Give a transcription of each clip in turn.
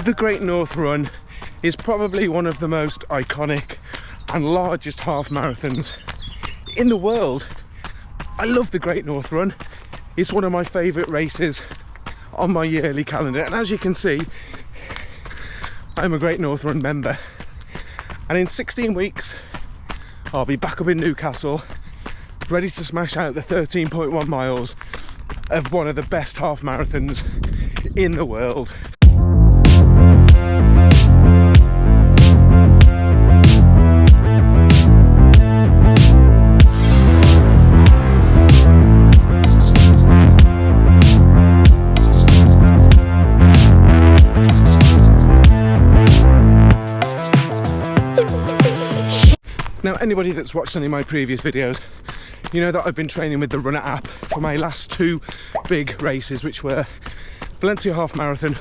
The Great North Run is probably one of the most iconic and largest half marathons in the world. I love the Great North Run. It's one of my favourite races on my yearly calendar, and as you can see, I'm a Great North Run member. And in 16 weeks, I'll be back up in Newcastle, ready to smash out the 13.1 miles of one of the best half marathons in the world. Now, anybody that's watched any of my previous videos, you know that I've been training with the Runna App for my last two big races, which were Valencia Half Marathon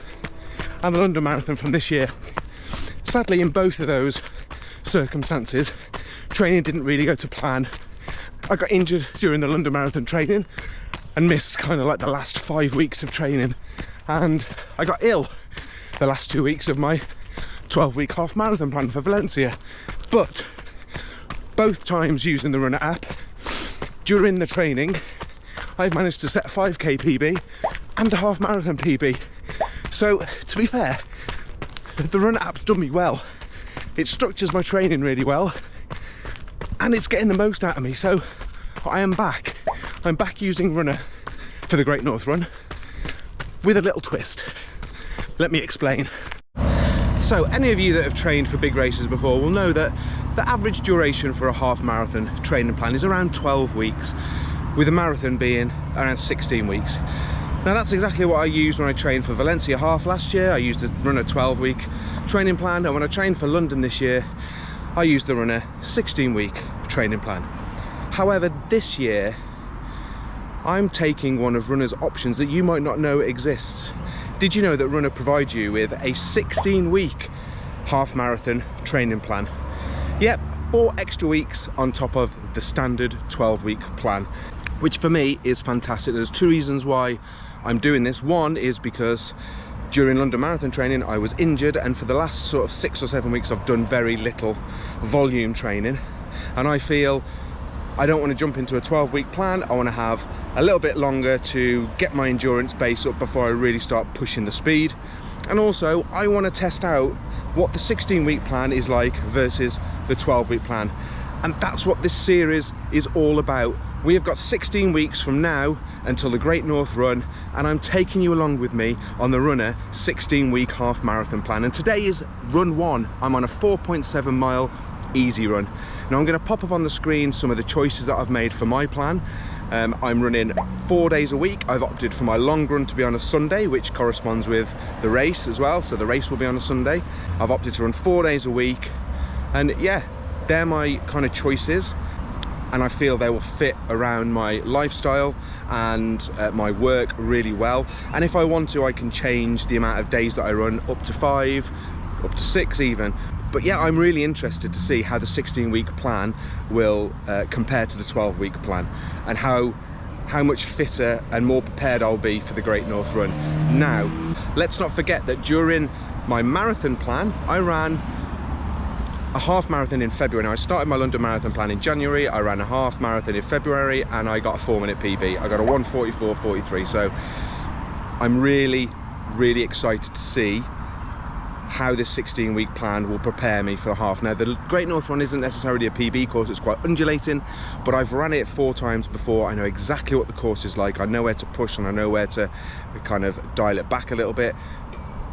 and the London Marathon from this year. Sadly, in both of those circumstances, training didn't really go to plan. I got injured during the London Marathon training and missed kind of like the last 5 weeks of training, and I got ill the last 2 weeks of my 12-week half marathon plan for Valencia. But both times using the Runna App, during the training, I've managed to set a 5k PB and a half marathon PB. So, to be fair, the Runna App's done me well. It structures my training really well, and it's getting the most out of me. So, I am back. I'm back using Runna for the Great North Run with a little twist. Let me explain. So, any of you that have trained for big races before will know that the average duration for a half marathon training plan is around 12 weeks, with a marathon being around 16 weeks. Now, that's exactly what I used when I trained for Valencia Half last year. I used the Runna 12-week training plan, and when I trained for London this year, I used the Runna 16-week training plan. However, this year, I'm taking one of Runna's options that you might not know exists. Did you know that Runna provides you with a 16-week half marathon training plan? Yep, 4 extra weeks on top of the standard 12-week plan, which for me is fantastic. There's 2 reasons why I'm doing this. One is because during London Marathon training I was injured, and for the last sort of 6 or 7 weeks I've done very little volume training, and I feel I don't want to jump into a 12-week plan. I want to have a little bit longer to get my endurance base up before I really start pushing the speed. And also, I want to test out what the 16-week plan is like versus the 12-week plan. And that's what this series is all about. We have got 16 weeks from now until the Great North Run, and I'm taking you along with me on the Runna 16-week half marathon plan. And today is run 1. I'm on a 4.7 mile easy run. Now, I'm going to pop up on the screen some of the choices that I've made for my plan. I'm running 4 days a week. I've opted for my long run to be on a Sunday, which corresponds with the race as well, so the race will be on a Sunday. I've opted to run 4 days a week, and yeah, they're my kind of choices, and I feel they will fit around my lifestyle and my work really well. And if I want to, I can change the amount of days that I run, up to 5, up to 6 even. But yeah, I'm really interested to see how the 16-week plan will compare to the 12-week plan, and how much fitter and more prepared I'll be for the Great North Run. Now, let's not forget that during my marathon plan, I ran a half marathon in February. Now, I started my London Marathon plan in January, I ran a half marathon in February, and I got a 4-minute PB. I got a 1:44.43, so I'm really, really excited to see how this 16-week plan will prepare me for the half. Now, the Great North Run isn't necessarily a PB course, it's quite undulating, but I've run it 4 times before. I know exactly what the course is like, I know where to push and I know where to kind of dial it back a little bit,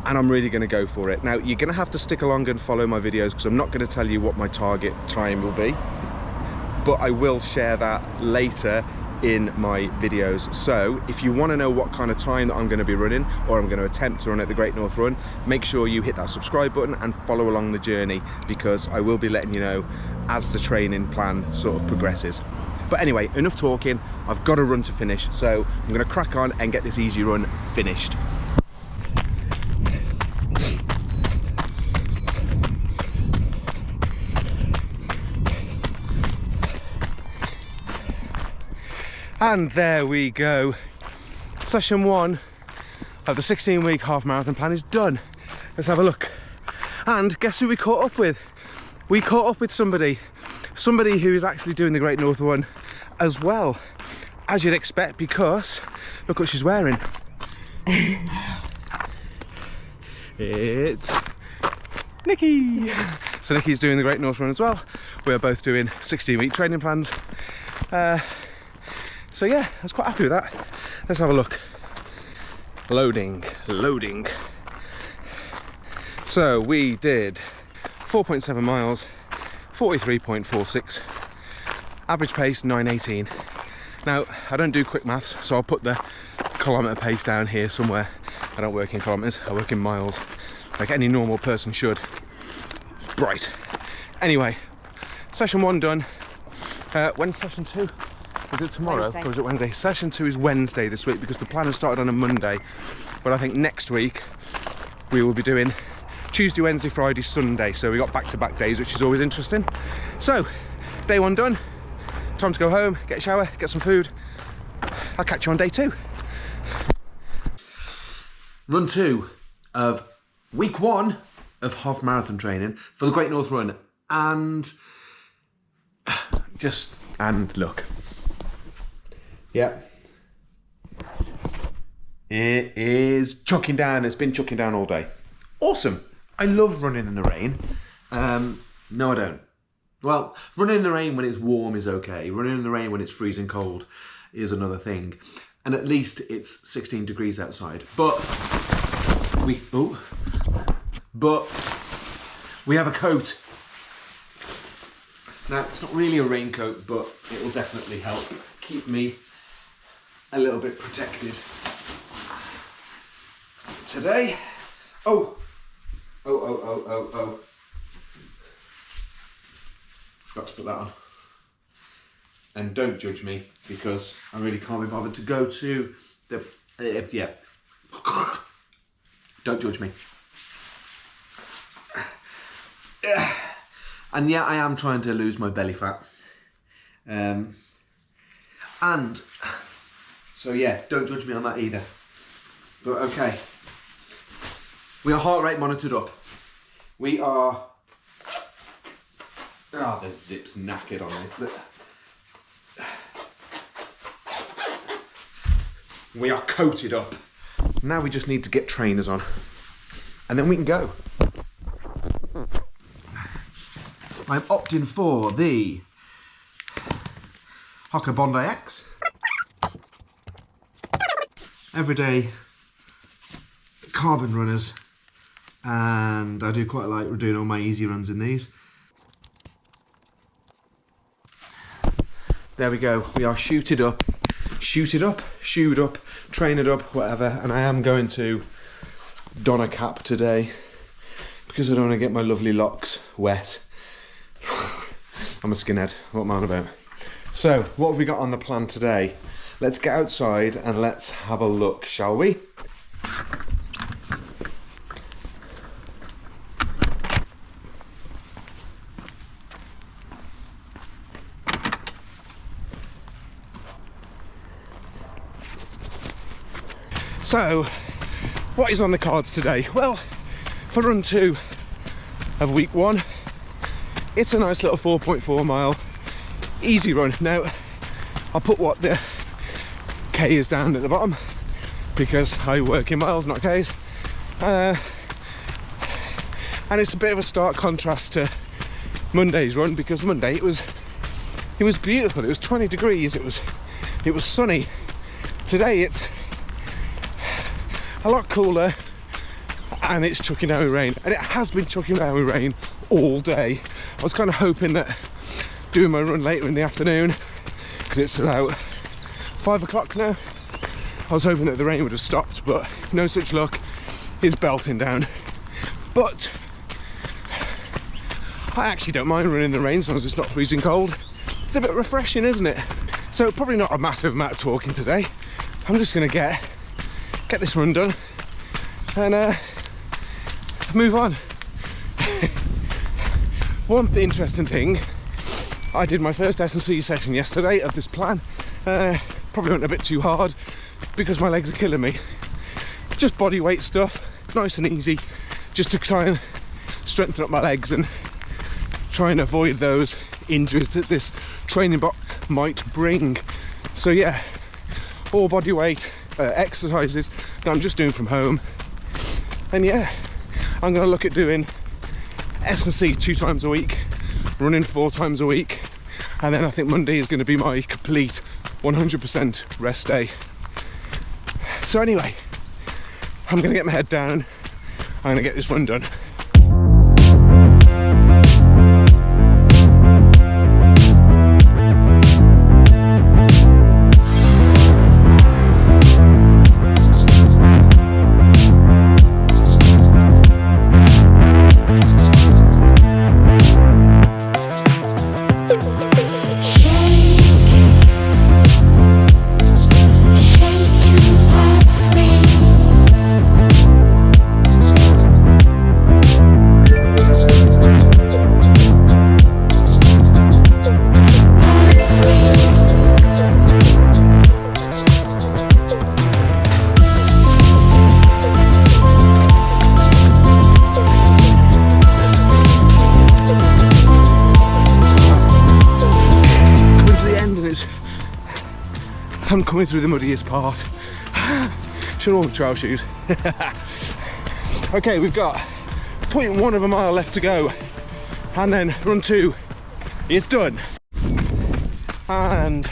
and I'm really going to go for it. Now, you're going to have to stick along and follow my videos, because I'm not going to tell you what my target time will be, but I will share that later in my videos. So if you want to know what kind of time that I'm going to be running, or I'm going to attempt to run at the Great North Run, make sure you hit that subscribe button and follow along the journey, because I will be letting you know as the training plan sort of progresses. But anyway, enough talking, I've got a run to finish, so I'm going to crack on and get this easy run finished. And there we go, session 1 of the 16-week half marathon plan is done. Let's have a look. And guess who we caught up with? We caught up with somebody who is actually doing the Great North Run as well, as you'd expect, because look what she's wearing. It's Nikki. So Nikki's doing the Great North Run as well. We're both doing 16-week training plans. So yeah, I was quite happy with that. Let's have a look. Loading. So we did 4.7 miles, 43.46, average pace 9:18. Now, I don't do quick maths, so I'll put the kilometre pace down here somewhere. I don't work in kilometres, I work in miles, like any normal person should. Bright. Anyway, session 1 done. When's session 2? Is it tomorrow or is it Wednesday? Session 2 is Wednesday this week because the plan has started on a Monday. But I think next week we will be doing Tuesday, Wednesday, Friday, Sunday. So we got back-to-back days, which is always interesting. So, day 1 done. Time to go home, get a shower, get some food. I'll catch you on day 2. Run 2 of week 1 of half marathon training for the Great North Run. And look. Yeah. It is chucking down. It's been chucking down all day. Awesome. I love running in the rain. No, I don't. Well, running in the rain when it's warm is okay. Running in the rain when it's freezing cold is another thing. And at least it's 16 degrees outside. But we have a coat. Now, it's not really a raincoat, but it will definitely help keep me a little bit protected. Today, oh. Got to put that on. And don't judge me, because I really can't be bothered to go to the, yeah. Don't judge me. And yeah, I am trying to lose my belly fat. And so yeah, don't judge me on that either. But okay. We are heart rate monitored up. We are... Oh, the zip's knackered on me. We are coated up. Now we just need to get trainers on. And then we can go. I'm opting for the Hoka Bondi X. Everyday carbon runners. And I do quite like doing all my easy runs in these. There we go. We are shoed up, trained up, whatever. And I am going to don a cap today because I don't want to get my lovely locks wet. I'm a skinhead. What am I on about? So, what have we got on the plan today? Let's get outside and let's have a look, shall we? So, what is on the cards today? Well, for run 2 of week 1, it's a nice little 4.4 mile easy run. Now, I'll put what the K is down at the bottom because I work in miles, not Ks. And it's a bit of a stark contrast to Monday's run because Monday it was beautiful. It was 20 degrees. It was sunny. Today it's a lot cooler and it's chucking down with rain, and it has been chucking down with rain all day. I was kind of hoping that doing my run later in the afternoon, because it's about 5 o'clock now, I was hoping that the rain would have stopped, but no such luck. It's belting down. But I actually don't mind running in the rain as long as it's not freezing cold. It's a bit refreshing, isn't it? So probably not a massive amount of talking today. I'm just gonna get this run done and move on. One interesting thing, I did my first S&C session yesterday of this plan. Probably went a bit too hard because my legs are killing me. just body weight stuff, nice and easy, just to try and strengthen up my legs and try and avoid those injuries that this training block might bring. So yeah, all body weight exercises that I'm just doing from home. And yeah, I'm going to look at doing S&C 2 times a week, running 4 times a week, and then I think Monday is going to be my complete 100% rest day. So anyway, I'm going to get my head down, I'm going to get this run done. I'm coming through the muddiest part. Should have worn my trail shoes. Okay, we've got 0.1 of a mile left to go, and then run 2 is done. And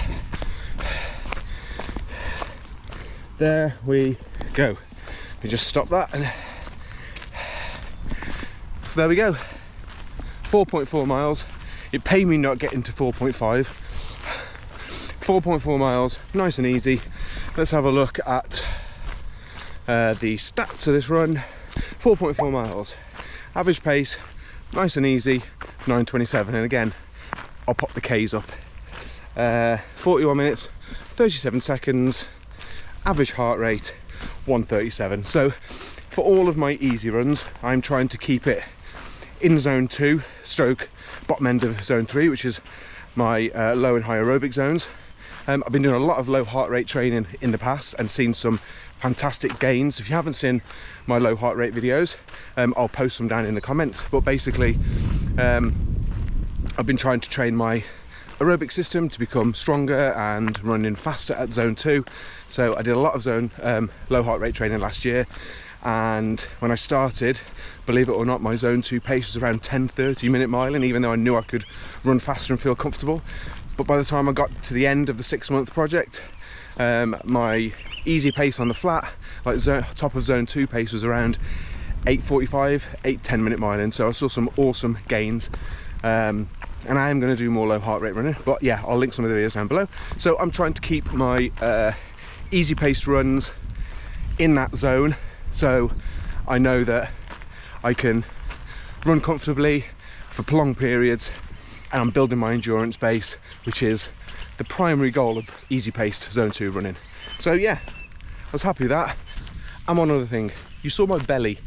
there we go. We just stop that, and so there we go. 4.4 miles. It paid me not getting to 4.5. 4.4 miles, nice and easy. Let's have a look at the stats of this run. 4.4 miles, average pace, nice and easy, 9:27. And again, I'll pop the K's up. 41 minutes, 37 seconds, average heart rate, 137. So for all of my easy runs, I'm trying to keep it in zone 2, stroke bottom end of zone 3, which is my low and high aerobic zones. I've been doing a lot of low heart rate training in the past and seen some fantastic gains. If you haven't seen my low heart rate videos, I'll post them down in the comments. But basically, I've been trying to train my aerobic system to become stronger and running faster at zone 2. So I did a lot of zone low heart rate training last year, and when I started, believe it or not, my zone 2 pace was around 10-30 minute miling, even though I knew I could run faster and feel comfortable. But by the time I got to the end of the 6-month project, my easy pace on the flat, like top of zone 2 pace, was around 8:45, 8-10 minute miling. So I saw some awesome gains, and I am going to do more low heart rate running, but yeah, I'll link some of the videos down below. So I'm trying to keep my easy paced runs in that zone, so I know that I can run comfortably for prolonged periods, and I'm building my endurance base, which is the primary goal of easy paced zone 2 running. So yeah, I was happy with that. And one other thing, you saw my belly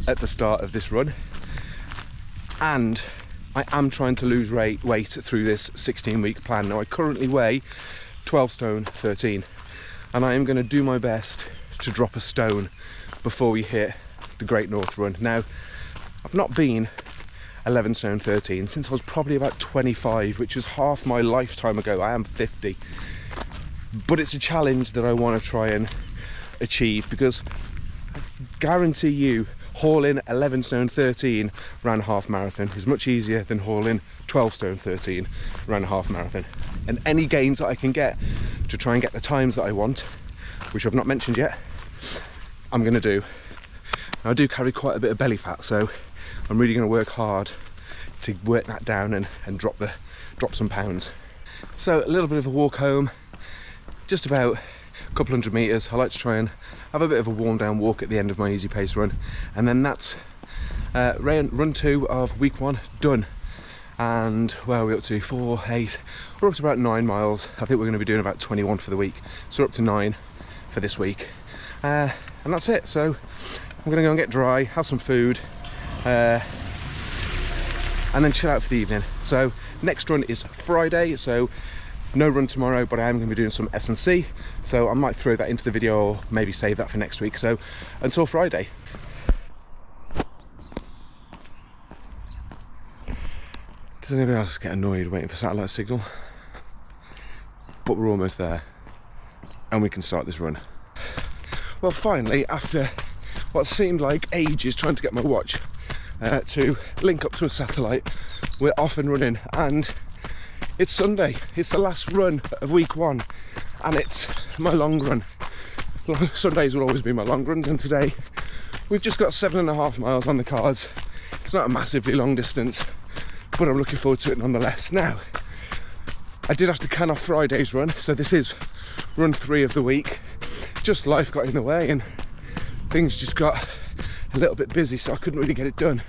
at the start of this run, and I am trying to lose weight through this 16-week plan. Now I currently weigh 12 stone 13, and I am going to do my best to drop a stone before we hit the Great North Run. Now, I've not been 11 stone 13 since I was probably about 25, which is half my lifetime ago. I am 50, but it's a challenge that I want to try and achieve, because I guarantee you hauling 11 stone 13 ran a half marathon is much easier than hauling 12 stone 13 ran a half marathon. And any gains that I can get to try and get the times that I want, which I've not mentioned yet, I'm going to do. Now, I do carry quite a bit of belly fat, so I'm really going to work hard to work that down and drop some pounds. So a little bit of a walk home, just about a couple hundred meters. I like to try and have a bit of a warm down walk at the end of my easy pace run, and then that's run 2 of week 1 done. And where are we up to? 4, 8, we're up to about 9 miles. I think we're going to be doing about 21 for the week, so we're up to 9 for this week, and that's it. So I'm going to go and get dry, have some food, and then chill out for the evening. So next run is Friday, so No run tomorrow, but I am going to be doing some S&C, so I might throw that into the video or maybe save that for next week. So until Friday. Does anybody else get annoyed waiting for satellite signal? But we're almost there and we can start this run. Well, finally, after what seemed like ages trying to get my watch to link up to a satellite, we're off and running, and it's Sunday. It's the last run of week 1 and it's my long run. Sundays will always be my long runs, and today we've just got 7.5 miles on the cards. It's not a massively long distance, but I'm looking forward to it nonetheless. Now, I did have to can off Friday's run, so this is run 3 of the week. Just life got in the way and things just got a little bit busy, so I couldn't really get it done.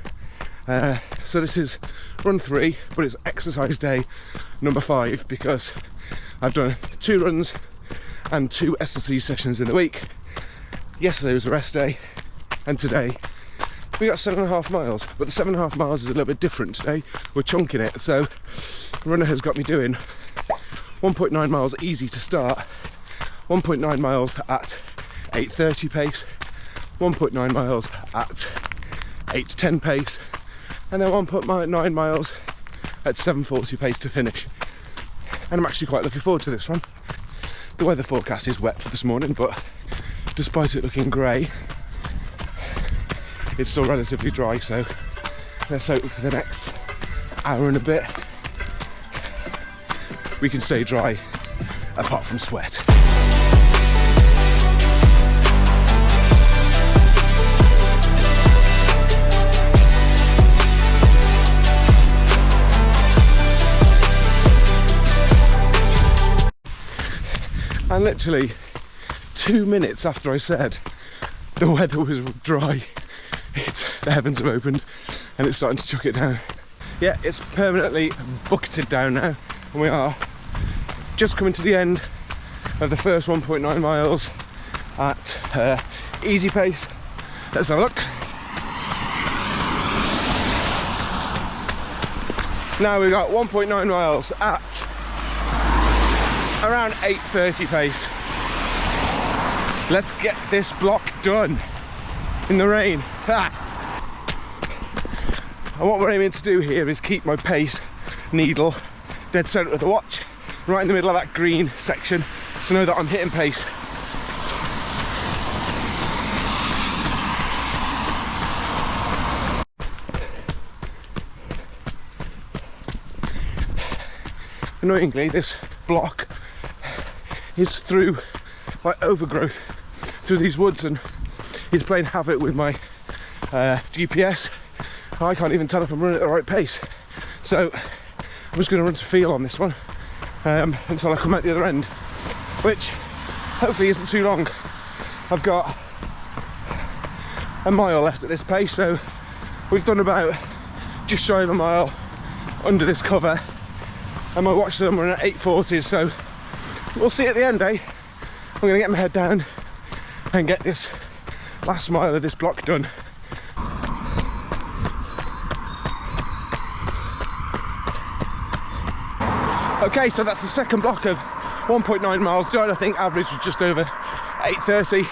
So this is run 3, but it's exercise day number 5 because I've done 2 runs and 2 S&C sessions in the week. Yesterday was a rest day, and today we got 7.5 miles, but the 7.5 miles is a little bit different today. We're chunking it, so Runner has got me doing 1.9 miles easy to start, 1.9 miles at 8:30 pace, 1.9 miles at 8:10 pace, and then 1.9 miles at 7:40 pace to finish. And I'm actually quite looking forward to this one. The weather forecast is wet for this morning, but despite it looking grey, it's still relatively dry, so let's hope for the next hour and a bit we can stay dry apart from sweat. And literally 2 minutes after I said the weather was dry, the heavens have opened and it's starting to chuck it down. Yeah, it's permanently bucketed down now, and we are just coming to the end of the first 1.9 miles at easy pace. Let's have a look. Now we've got 1.9 miles at around 8:30 pace. Let's get this block done in the rain. Ha! And what we're aiming to do here is keep my pace needle dead centre of the watch, right in the middle of that green section, to know that I'm hitting pace. Annoyingly, this block is through my overgrowth, through these woods, and he's playing havoc with my GPS. I can't even tell if I'm running at the right pace. So I'm just going to run to feel on this one until I come out the other end, which hopefully isn't too long. I've got a mile left at this pace, so we've done about just shy of a mile under this cover, and my watch says I'm running at 8:40, so we'll see at the end, eh? I'm going to get my head down and get this last mile of this block done. Okay, so that's the second block of 1.9 miles done. I think average was just over 8:30.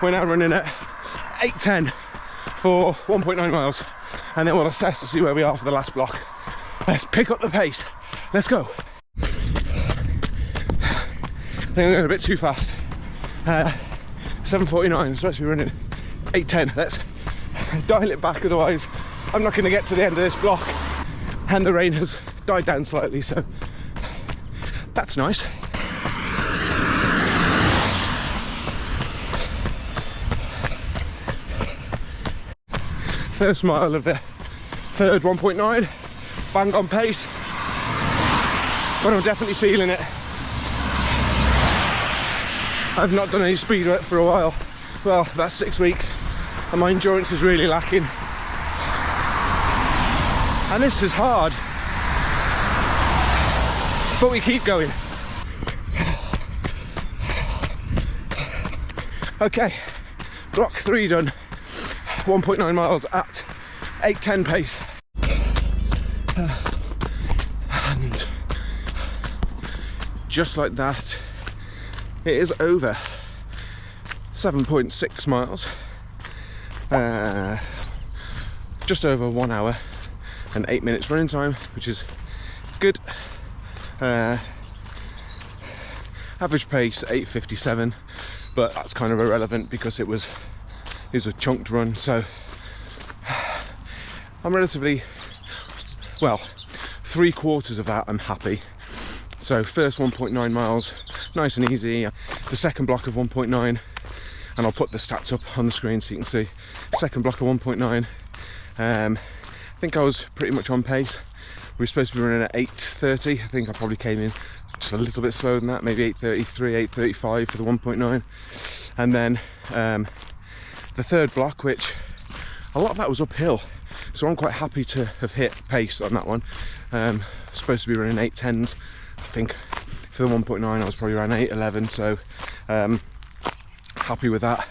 We're now running at 8:10 for 1.9 miles, and then we'll assess to see where we are for the last block. Let's pick up the pace. Let's go. I think I'm going a bit too fast. 7:49, I'm supposed to be running 8:10. Let's dial it back, otherwise I'm not going to get to the end of this block. And the rain has died down slightly, so that's nice. First mile of the third 1.9, bang on pace, but I'm definitely feeling it. I've not done any speed work for a while, well, about 6 weeks, and my endurance is really lacking. And this is hard, but we keep going. Okay, block 3 done, 1.9 miles at 8:10 pace. And just like that, it is over 7.6 miles, just over 1 hour and 8 minutes running time, which is good. Average pace 8:57, but that's kind of irrelevant because it was a chunked run, so I'm relatively, well, 3/4 of that I'm happy. So first 1.9 miles, nice and easy. The second block of 1.9, and I'll put the stats up on the screen so you can see. Second block of 1.9, I think I was pretty much on pace. We were supposed to be running at 8:30. I think I probably came in just a little bit slower than that, maybe 8:33, 8:35 for the 1.9. And then the third block, which a lot of that was uphill, so I'm quite happy to have hit pace on that one. Supposed to be running 8:10s. I think for the 1.9 I was probably around 8:11, so happy with that.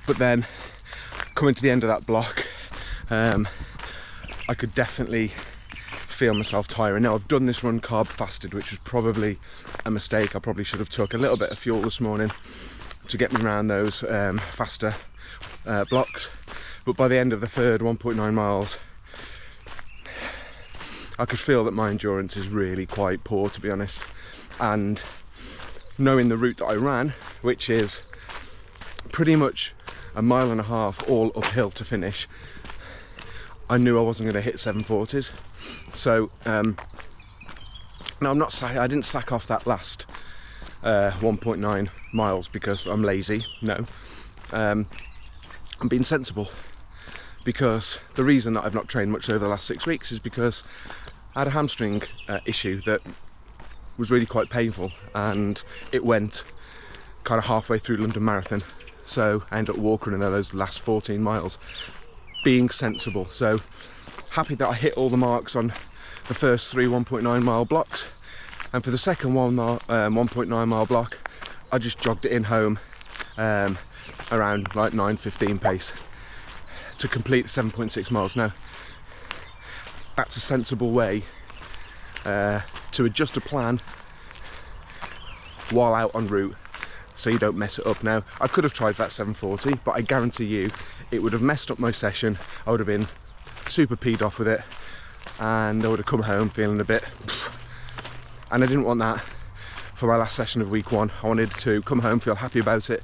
But then coming to the end of that block, I could definitely feel myself tiring. Now I've done this run carb fasted, which was probably a mistake. I probably should have took a little bit of fuel this morning to get me around those faster blocks. But by the end of the third 1.9 miles, I could feel that my endurance is really quite poor, to be honest. And knowing the route that I ran, which is pretty much 1.5 miles all uphill to finish, I knew I wasn't going to hit 740s. So no, I didn't sack off that last 1.9 miles because I'm lazy. No, I'm being sensible, because the reason that I've not trained much over the last 6 weeks is because I had a hamstring issue that was really quite painful, and it went kind of halfway through London Marathon, so I ended up walking in those last 14 miles, being sensible. So happy that I hit all the marks on the first 3 1.9 mile blocks, and for the second 1.9 mile block I just jogged it in home around like 9:15 pace to complete 7.6 miles. Now that's a sensible way to adjust a plan while out en route, so you don't mess it up. Now I could have tried for that 740, but I guarantee you it would have messed up my session. I would have been super peed off with it, and I would have come home feeling a bit and I didn't want that for my last session of week 1. I wanted to come home, feel happy about it,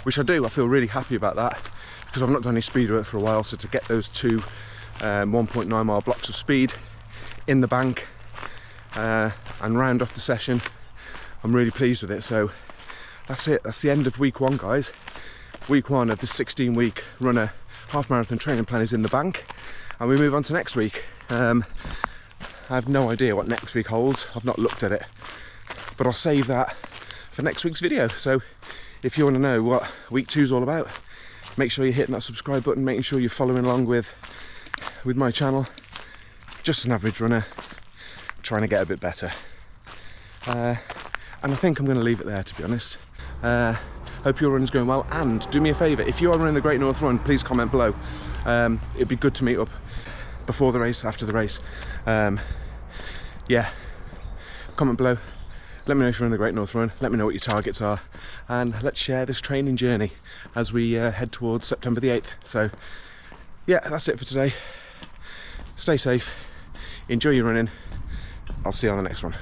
which I do. I feel really happy about that because I've not done any speed work for a while, so to get those 2 1.9 mile blocks of speed in the bank and round off the session, I'm really pleased with it. So that's it, that's the end of week 1, guys. Week 1 of the 16-week Runner half marathon training plan is in the bank, and we move on to next week. I have no idea what next week holds. I've not looked at it, but I'll save that for next week's video. So if you want to know what week 2 is all about, make sure you're hitting that subscribe button, making sure you're following along with my channel. Just an average runner, trying to get a bit better. And I think I'm going to leave it there, to be honest. Hope your run's going well, and do me a favour, if you are running the Great North Run, please comment below. It'd be good to meet up before the race, after the race. Yeah, comment below, let me know if you're running the Great North Run, let me know what your targets are, and let's share this training journey as we head towards September the 8th. So yeah, that's it for today. Stay safe, enjoy your running, I'll see you on the next one.